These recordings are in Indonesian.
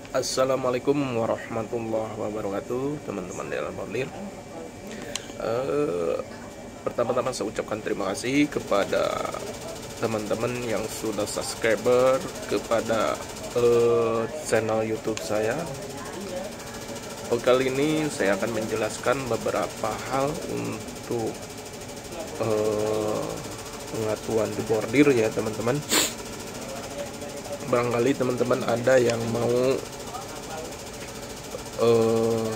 Assalamualaikum warahmatullahi wabarakatuh, teman-teman dalam bordir. Pertama-tama saya ucapkan terima kasih kepada teman-teman yang sudah subscriber kepada channel YouTube saya. Kali ini saya akan menjelaskan beberapa hal untuk pengaturan di bordir ya teman-teman. Barangkali teman-teman ada yang mau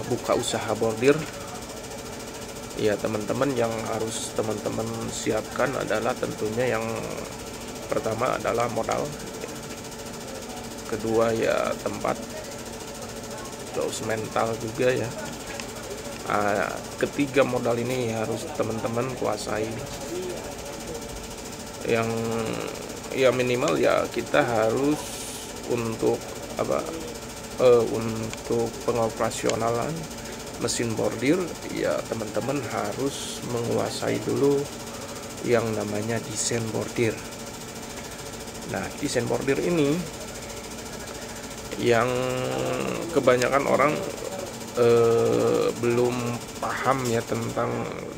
buka usaha bordir ya, teman-teman yang harus teman-teman siapkan adalah tentunya yang pertama adalah modal, kedua ya tempat, terus mental juga ya. Ketiga modal ini harus teman-teman kuasai, yang ya minimal ya kita harus untuk untuk pengoperasionalan mesin bordir ya teman-teman harus menguasai dulu yang namanya desain bordir. Nah, desain bordir ini yang kebanyakan orang belum paham ya tentang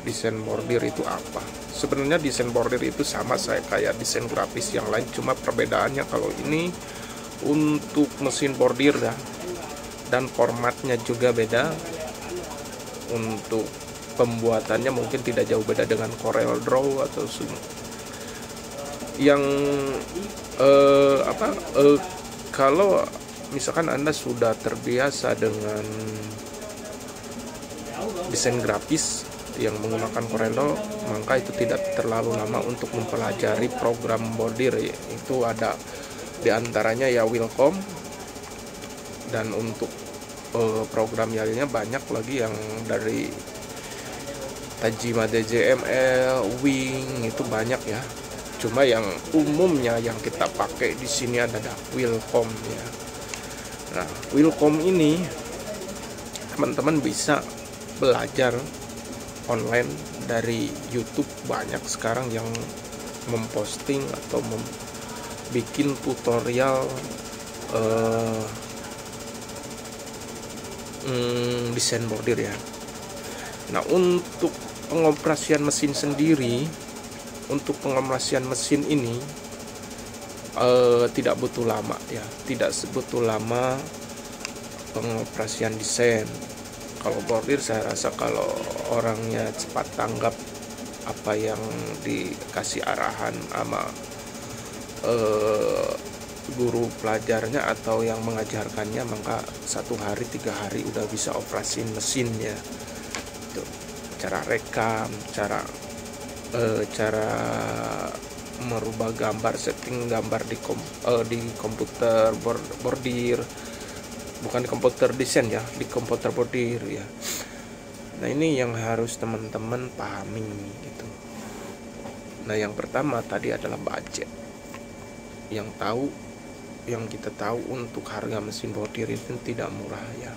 desain bordir itu apa. Sebenarnya desain bordir itu sama saya kayak desain grafis yang lain, cuma perbedaannya kalau ini untuk mesin bordir ya, dan formatnya juga beda. Untuk pembuatannya mungkin tidak jauh beda dengan Corel Draw atau yang kalau misalkan Anda sudah terbiasa dengan desain grafis yang menggunakan Corel Draw, maka itu tidak terlalu lama untuk mempelajari program bordir ya. Itu ada diantaranya ya Wilcom, dan untuk program lainnya banyak lagi yang dari Tajima DJML, Wing, itu banyak ya. Cuma yang umumnya yang kita pakai di sini adalah Wilcom ya. Nah, Wilcom ini teman-teman bisa belajar online dari YouTube. Banyak sekarang yang memposting atau bikin tutorial desain bordir ya. Nah, untuk pengoperasian mesin sendiri, untuk pengoperasian mesin ini tidak butuh lama ya, tidak sebutuh lama pengoperasian desain. Kalau bordir saya rasa kalau orangnya cepat tanggap apa yang dikasih arahan sama guru pelajarnya atau yang mengajarkannya, maka 1 hari 3 hari udah bisa operasin mesinnya. Itu cara rekam, cara merubah gambar, setting gambar di komputer bordir, bukan di komputer desain ya, di komputer bordir ya. Nah, ini yang harus teman-teman pahami gitu. Nah, yang pertama tadi adalah budget. Yang kita tahu untuk harga mesin bordir itu tidak murah ya.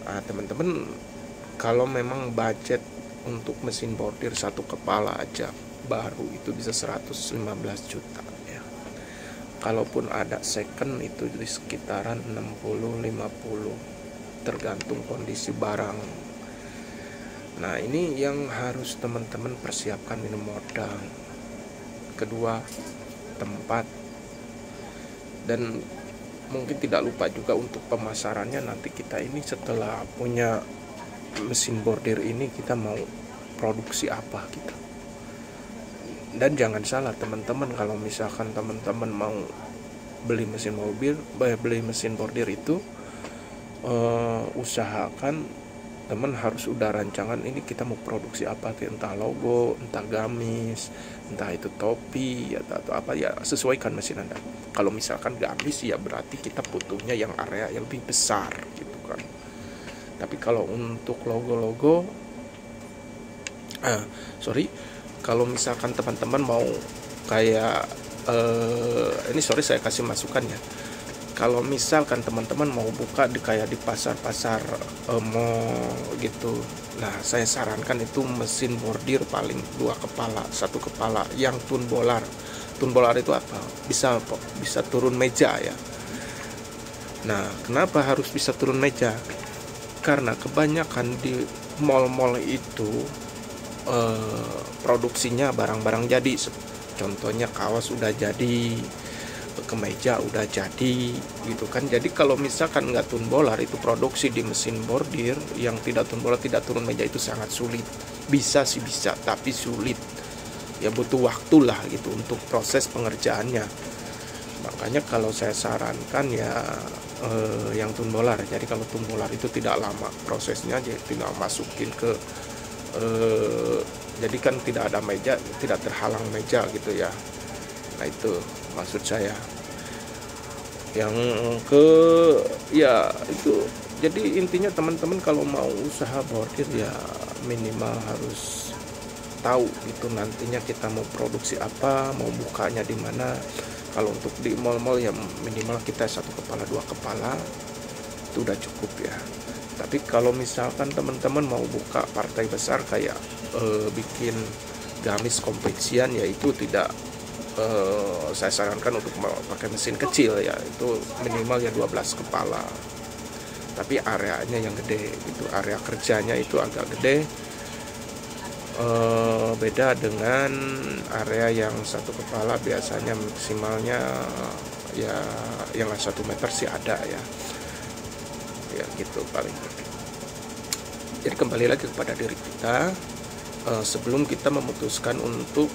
Nah, teman-teman kalau memang budget untuk mesin bordir satu kepala aja baru itu bisa 115 juta ya. Kalaupun ada second itu di sekitaran 60-50 tergantung kondisi barang. Nah, ini yang harus teman-teman persiapkan, ini modal. Kedua, tempat, dan mungkin tidak lupa juga untuk pemasarannya. Nanti kita ini setelah punya mesin bordir ini kita mau produksi apa gitu. Dan jangan salah teman-teman, kalau misalkan teman-teman mau beli mesin bordir itu usahakan teman harus udah rancangan ini kita mau produksi apa, entah logo, entah gamis, entah itu topi atau apa ya, sesuaikan mesin Anda. Kalau misalkan gamis ya berarti kita butuhnya yang area yang lebih besar gitu kan. Tapi kalau untuk logo-logo kalau misalkan teman-teman mau kayak ini saya kasih masukan ya. Kalau misalkan teman-teman mau buka kayak di pasar-pasar mall gitu, nah saya sarankan itu mesin bordir paling 2 kepala, 1 kepala yang tun bolar. Tun bolar itu apa? Bisa turun meja ya. Nah, kenapa harus bisa turun meja? Karena kebanyakan di mall-mall itu produksinya barang-barang jadi. Contohnya kaos udah jadi, kemeja udah jadi gitu kan. Jadi kalau misalkan nggak turun bolar, itu produksi di mesin bordir yang tidak turun bolar, tidak turun meja, itu sangat sulit. Bisa sih bisa, tapi sulit ya, butuh waktu lah gitu untuk proses pengerjaannya. Makanya kalau saya sarankan ya yang turun bolar. Jadi kalau turun bolar itu tidak lama prosesnya, jadi tinggal masukin ke jadi kan tidak ada meja, tidak terhalang meja gitu ya. Nah itu maksud saya. Yang ke ya itu, jadi intinya teman-teman kalau mau usaha bordir ya minimal harus tahu gitu nantinya kita mau produksi apa, mau bukanya di mana. Kalau untuk di mall-mall ya minimal kita 1 kepala 2 kepala itu udah cukup ya. Tapi kalau misalkan teman-teman mau buka partai besar kayak bikin gamis kompleksian, ya itu tidak saya sarankan untuk pakai mesin kecil ya, itu minimal ya 12 kepala. Tapi areanya yang gede itu, area kerjanya itu agak gede. Beda dengan area yang 1 kepala, biasanya maksimalnya ya yang 1 meter sih ada ya gitu paling. Jadi kembali lagi kepada diri kita, sebelum kita memutuskan untuk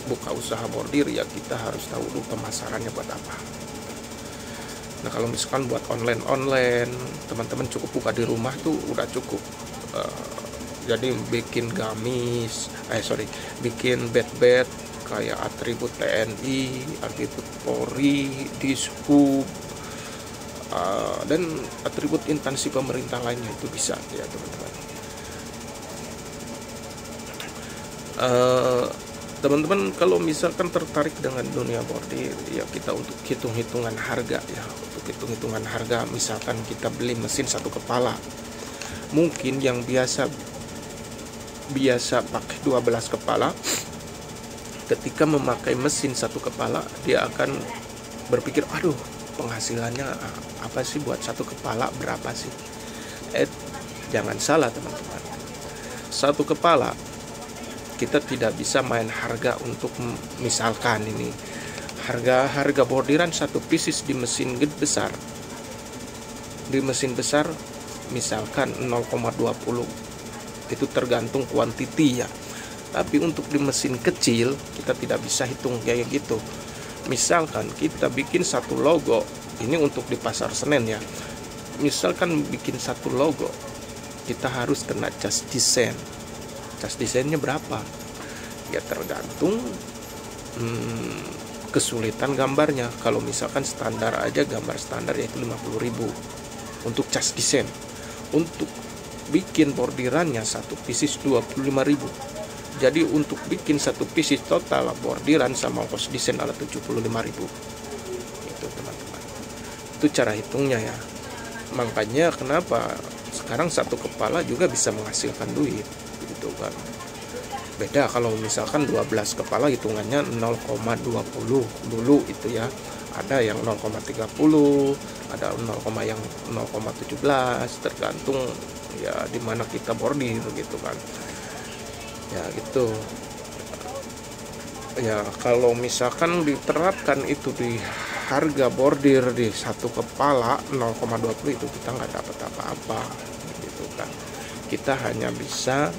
buka usaha bordir ya kita harus tahu dulu pemasarannya buat apa. Nah kalau misalkan buat online teman-teman cukup buka di rumah tuh udah cukup. Jadi bikin gamis, bikin bed kayak atribut TNI, atribut Polri, Dishub, dan atribut instansi pemerintah lainnya itu bisa ya teman-teman. Teman-teman kalau misalkan tertarik dengan dunia bordir ya kita untuk hitung-hitungan harga ya, untuk hitung-hitungan harga. Misalkan kita beli mesin 1 kepala, mungkin yang biasa pakai 12 kepala, ketika memakai mesin 1 kepala dia akan berpikir, aduh penghasilannya apa sih buat 1 kepala, berapa sih? Jangan salah teman-teman, 1 kepala kita tidak bisa main harga untuk, misalkan ini harga bordiran 1 pieces di mesin besar, misalkan 0,20, itu tergantung kuantiti ya. Tapi untuk di mesin kecil kita tidak bisa hitung kayak gitu. Misalkan kita bikin 1 logo, ini untuk di pasar Senen ya, misalkan bikin 1 logo, kita harus kena cas desain. Cas desainnya berapa? Ya tergantung kesulitan gambarnya. Kalau misalkan standar aja, gambar standar yaitu 50.000 untuk cas desain. Untuk bikin bordirannya 1 pieces 25.000. Jadi untuk bikin 1 pieces total bordiran sama ongkos desain adalah 75.000. Itu teman-teman, itu cara hitungnya ya. Makanya kenapa sekarang 1 kepala juga bisa menghasilkan duit gitu kan. Beda kalau misalkan 12 kepala hitungannya 0,20 dulu itu ya. Ada yang 0,30, ada yang 0,17, tergantung ya di mana kita bordir gitu kan. Ya gitu. Ya kalau misalkan diterapkan itu di harga bordir di 1 kepala 0,20, itu kita nggak dapat apa-apa gitu kan. Kita hanya bisa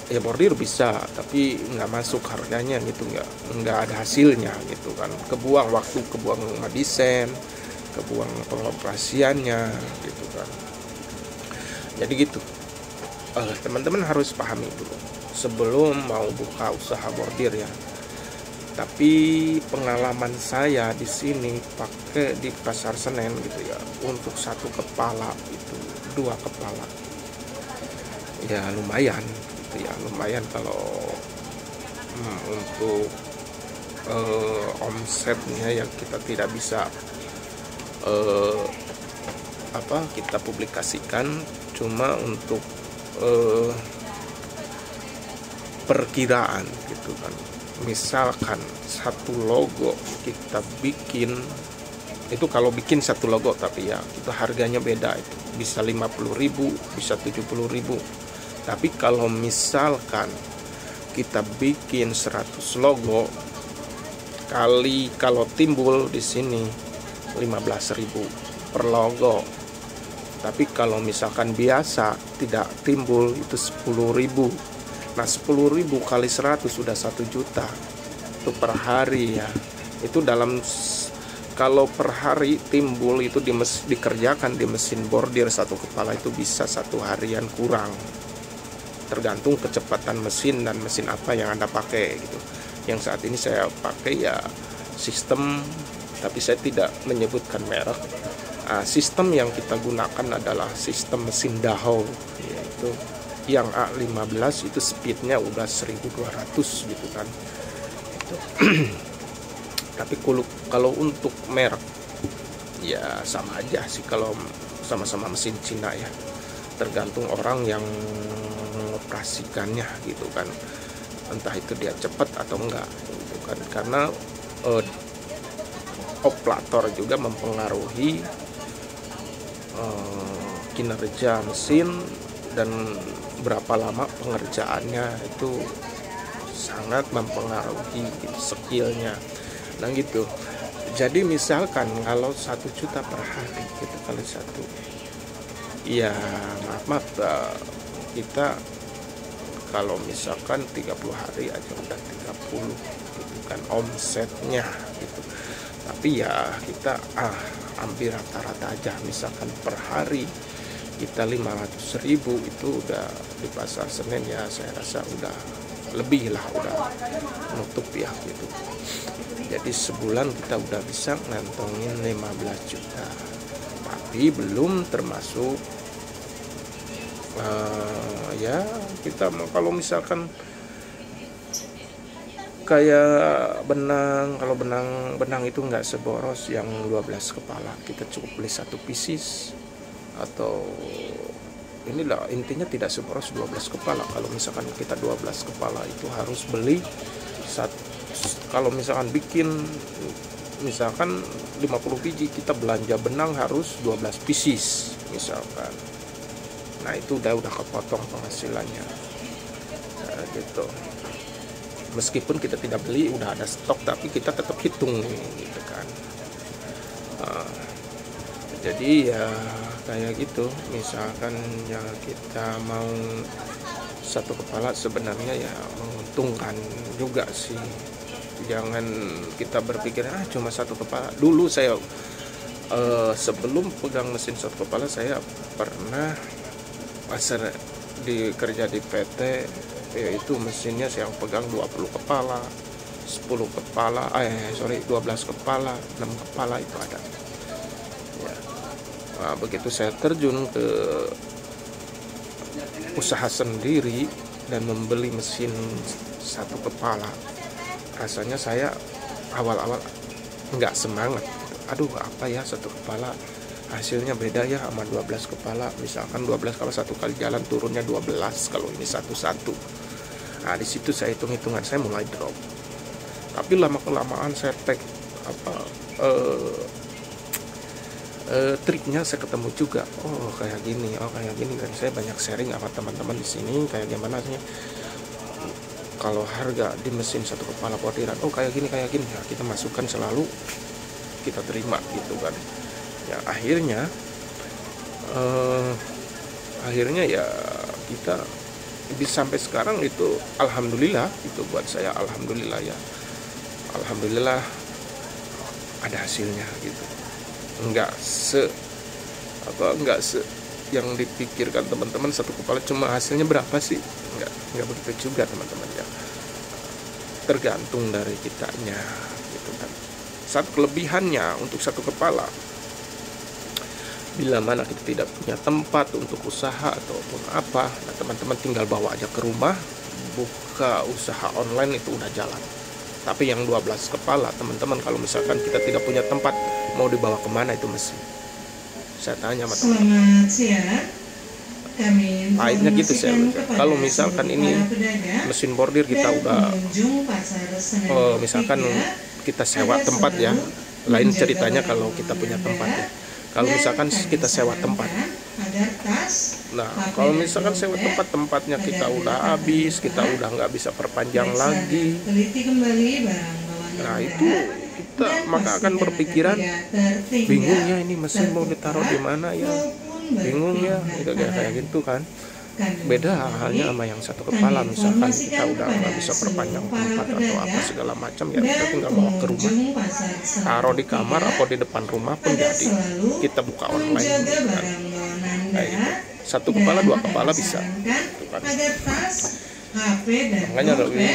ya bordir bisa, tapi nggak masuk harganya gitu, nggak ada hasilnya gitu kan. Kebuang waktu, kebuang desain, kebuang pengoperasiannya gitu kan. Jadi gitu, teman-teman harus pahami dulu sebelum mau buka usaha bordir ya. Tapi pengalaman saya di sini pakai di pasar Senen gitu ya, untuk 1 kepala itu 2 kepala ya lumayan gitu ya, lumayan kalau untuk omsetnya yang kita tidak bisa kita publikasikan, cuma untuk perkiraan gitu kan. Misalkan 1 logo kita bikin Itu kalau bikin satu logo, tapi ya itu harganya beda, itu bisa 50.000, bisa 70.000. Tapi kalau misalkan kita bikin 100 logo kali, kalau timbul di sini 15.000 per logo. Tapi kalau misalkan biasa tidak timbul itu 10.000. Nah 10.000 kali 100 sudah 1 juta itu per hari ya. Itu dalam, kalau per hari timbul itu dikerjakan di mesin bordir satu kepala itu bisa 1 harian kurang, tergantung kecepatan mesin dan mesin apa yang Anda pakai gitu. Yang saat ini saya pakai ya sistem, tapi saya tidak menyebutkan merek. Sistem yang kita gunakan adalah sistem mesin Dahou, yaitu yang A15 itu speednya udah 1200 gitu kan. Itu. Tapi kalau untuk merek ya sama aja sih, kalau sama-sama mesin Cina ya, tergantung orang yang mengoperasikannya gitu kan, entah itu dia cepat atau enggak gitu kan, karena operator juga mempengaruhi kinerja mesin dan berapa lama pengerjaannya, itu sangat mempengaruhi skillnya. Nah gitu. Jadi misalkan kalau 1 juta per hari gitu kali 1, ya maaf kita kalau misalkan 30 hari aja udah 30 gitu kan omsetnya gitu. Tapi ya kita hampir rata-rata aja, misalkan per hari kita 500.000 itu udah di pasar Senen ya, saya rasa udah lebih lah, udah nutup ya gitu. Jadi sebulan kita udah bisa ngantongin 15 juta, tapi belum termasuk ya kita kalau misalkan kayak benang, kalau benang itu nggak seboros yang 12 kepala, kita cukup beli 1 pieces, atau inilah intinya tidak seboros 12 kepala. Kalau misalkan kita 12 kepala itu harus beli kalau misalkan bikin misalkan 50 biji, kita belanja benang harus 12 pieces misalkan. Nah itu udah kepotong penghasilannya gitu. Meskipun kita tidak beli, udah ada stok, tapi kita tetap hitung gitu kan. Jadi ya kayak gitu, misalkan ya kita mau 1 kepala sebenarnya ya menguntungkan juga sih. Jangan kita berpikir cuma 1 kepala. Dulu saya sebelum pegang mesin 1 kepala, saya pernah kerja di PT, yaitu mesinnya yang pegang 20 kepala, 10 kepala, 12 kepala, 6 kepala itu ada. Ya. Nah, begitu saya terjun ke usaha sendiri dan membeli mesin 1 kepala, rasanya saya awal-awal nggak semangat. Aduh apa ya 1 kepala, hasilnya beda ya sama 12 kepala. Misalkan 12 kalau 1 kali jalan turunnya 12, kalau ini 1-1. Nah di situ saya hitung-hitungan, saya mulai drop. Tapi lama-kelamaan saya triknya saya ketemu juga. Kayak gini, dan saya banyak sharing sama teman-teman di sini kayak gimana sih kalau harga di mesin 1 kepala bordiran. Kayak gini ya, kita masukkan selalu, kita terima gitu kan. Ya akhirnya ya kita bisa sampai sekarang itu alhamdulillah, itu buat saya alhamdulillah ya. Alhamdulillah ada hasilnya gitu. Enggak se yang dipikirkan teman-teman 1 kepala cuma hasilnya berapa sih, enggak begitu juga teman-teman ya, tergantung dari kitanya gitu kan. Satu kelebihannya untuk 1 kepala, bila mana kita tidak punya tempat untuk usaha ataupun apa, nah teman-teman tinggal bawa aja ke rumah, buka usaha online itu udah jalan. Tapi yang 12 kepala teman-teman, kalau misalkan kita tidak punya tempat, mau dibawa kemana itu mesin? Saya tanya sama teman. Selamat siang. Kami Akhirnya gitu saya. Kalau misalkan ini mesin bordir kita udah misalkan kita sewa tempat ya, Lain ceritanya kalau kita punya tempat ya. Kalau misalkan kita sewa tempat, nah kalau misalkan sewa tempatnya kita udah habis, kita udah nggak bisa perpanjang lagi, nah itu kita maka akan berpikiran, bingung ya ini mesin mau ditaruh di mana ya, bingung ya, kayak gitu kan. Beda halnya sama yang satu kepala, misalkan kita udah nggak bisa perpanjang tempat atau apa segala macam ya, kita tinggal bawa ke rumah, taruh di kamar atau di depan rumah pun jadi, kita buka online gitu kan. Kayak gitu. Satu kepala, dua kepala bisa gitu kan. Makanya lebih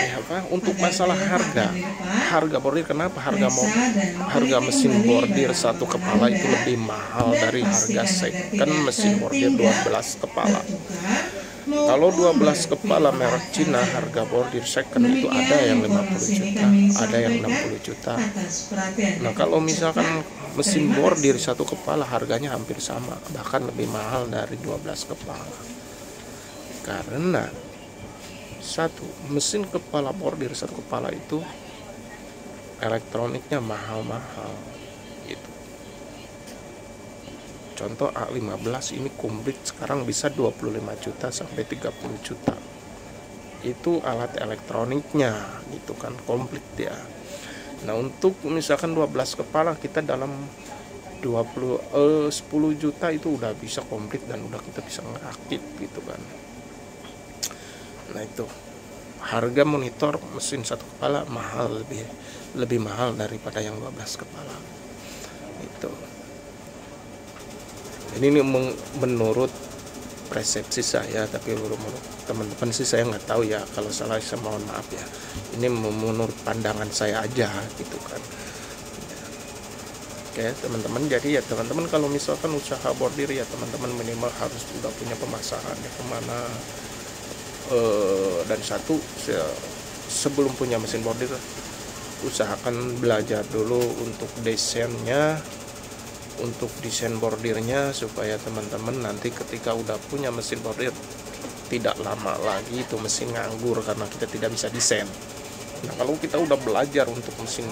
untuk masalah harga bordir, kenapa harga mesin bordir satu kepala itu lebih mahal dari harga second mesin bordir 12 kepala. Kalau 12 kepala merek Cina, harga bordir second itu ada yang 50 juta, ada yang 60 juta. Nah kalau misalkan mesin bordir satu kepala harganya hampir sama, bahkan lebih mahal dari 12 kepala. Karena satu mesin kepala bordir satu kepala itu elektroniknya mahal-mahal gitu. Contoh A15 ini komplit sekarang bisa 25 juta sampai 30 juta. Itu alat elektroniknya gitu kan, komplit ya. Nah untuk misalkan 12 kepala kita dalam 10 juta itu udah bisa komplit dan udah kita bisa ngerakit gitu kan. Nah itu harga monitor mesin satu kepala mahal, lebih mahal daripada yang 12 kepala itu. Ini menurut persepsi saya, tapi menurut teman-teman sih saya nggak tahu ya, kalau salah saya mohon maaf ya. Ini menurut pandangan saya aja gitu kan. Oke teman-teman, jadi ya teman-teman kalau misalkan usaha bordir ya teman-teman minimal harus udah punya pemasaran ya kemana. Dan satu, sebelum punya mesin bordir usahakan belajar dulu untuk desainnya, untuk desain bordirnya, supaya teman-teman nanti ketika udah punya mesin bordir tidak lama lagi itu mesin nganggur karena kita tidak bisa desain. Nah kalau kita udah belajar untuk mesin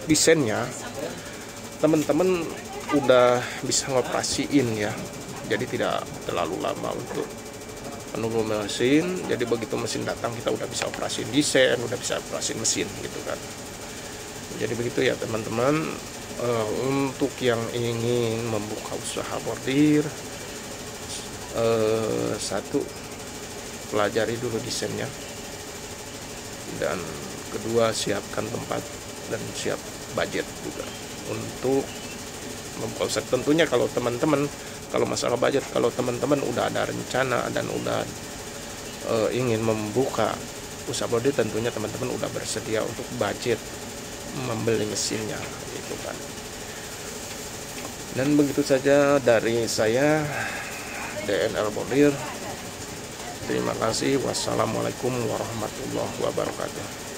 desainnya, teman-teman udah bisa ngoperasiin ya, jadi tidak terlalu lama untuk menunggu mesin. Jadi begitu mesin datang kita udah bisa operasiin desain, udah bisa operasiin mesin gitu kan. Jadi begitu ya teman-teman. Untuk yang ingin membuka usaha bordir, satu, pelajari dulu desainnya, dan kedua siapkan tempat dan siap budget juga untuk membuka usaha. Tentunya kalau teman-teman, kalau masalah budget, kalau teman-teman udah ada rencana dan udah ingin membuka usaha bordir, tentunya teman-teman udah bersedia untuk budget membeli mesinnya gitu kan. Dan begitu saja dari saya, DNL Bordir. Terima kasih. Wassalamualaikum warahmatullahi wabarakatuh.